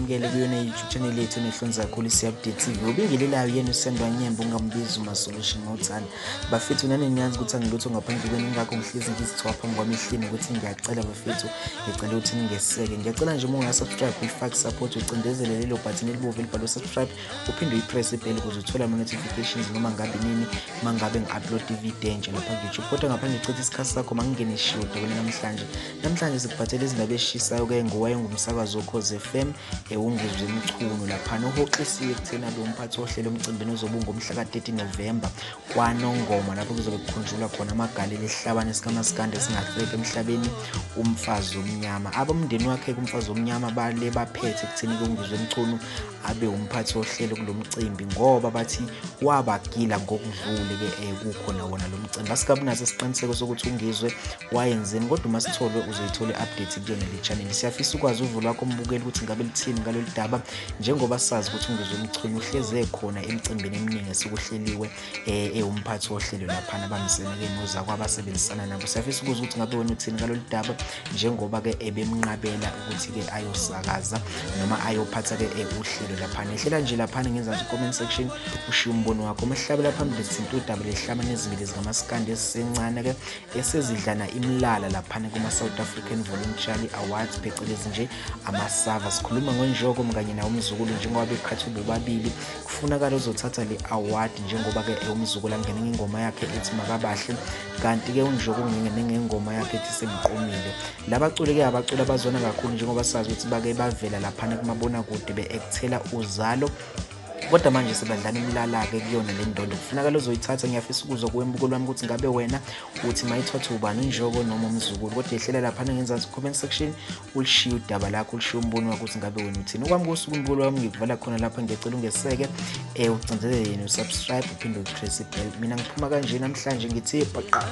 uyamukele kuyona YouTube channel yethu enehlonza kakhulu isi-update TV. Ubingelelayo yena uSendwa Nyembo ungambizi uMasolution ngothanda. Bafethu nani niyazi ukuthi angilutho ngaphandle kwenu ngakho ngihlezi ngizithiwa phambi kwami ehlini ukuthi ngiyacela bafethu ngicela ukuthi ningeseke. Ngiyacela nje uma ungasubscribe uyifake support ucindezele lelo button elibomvu elibhalwe subscribe uphinde uyipress ibell ukuze uthole ama-notifications noma ngabe nini mangabe ngi-upload i-video entsha lapha ku-YouTube. Kodwa ngaphandle ngicitha isikhathi sakho mangingene shiwo dabule namhlanje sikuphathele izindaba eshishayo-ke ngumsakazo Ukhozi FM ungizwe Mchunu laphana uhoxisiwe kuthena lo mphathi wohlelo omcimbini ozobe ngomhla ka-30 November kwaNongoma lapho kuzobe kukhunjulwa khona amagalelo esihlabane sikaMaskandi esingahleke emhlabeni umfazi omnyama. Abomndeni wakhe kumfazi omnyama bale baphethe kutheni ungizwe Mchunu abe umphathi wohlelo kulomcimbi ngoba bathi wabagila ngokudlule kukhona wona lo mcimbi. Asikabunaso isiqiniseko sokuthi ungizwe wayenzeni kodwa uma sitholwe uzoyithola i-update kuyona le channel. Siyafisa ukwazi uvo lwakho mbukeli ukuthi ngabe lithini ngalolu daba njengoba sazi ukuthi ungizwe Mchunu uhleze khona emcimbini eminingi esikuhleliwe umphathi wohlelo laphana bamseneke noza kwabasebenzisana nabo. Siyafisa ukuzwa ukuthi ngabe wena uthini ngalolu daba njengoba-ke ebemnqabela ukuthi-ke ayosakaza noma ayophatha-ke uhlelo laphana. Ehlela nje laphana ngenzansi comment section ushiye umbono wakho. Mahlabela phambili sithinta udaba lehlabane ezibili zikamaskandi esisencane-ke esezidlana imlala laphana kuma-South African Voluntary Awards phecelezi nje ama-SAVA. Sikhuluma ngonjoko mkanye nawo umzukulu njengoba bekhathi bobabili kufunakala uzothatha le award njengoba-ke umzukulu angene ngengoma yakhe ethi makabahle kanti-ke unjoko ungene ngengoma yakhe ethi semqomile. Labaculi-ke abaculi abazwana kakhulu njengoba sazi ukuthi bake bavela laphana kumabonakude be-ekthela uzalo kodwa manje sebadlana imlala-ke kuyona le ndondo kufunakala uzoyithatha. Ngiyafisa ukuzwa kuwe mbukelo wami ukuthi ngabe wena uthi mayithatha ubani unjoko noma umzukulu kodwa ehlela laphana ngenzansi comment section ulishiye udaba lakho ulishiye umbono wakho ukuthi ngabe wena uthini. Okwami kosuku umbukelo wami ngikuvala khona lapha ngiyacela ungeseke ucindezele yena usubscribe uphinde upress ibell. Mina ngiphuma kanje namhlanje ngithi bhaqa.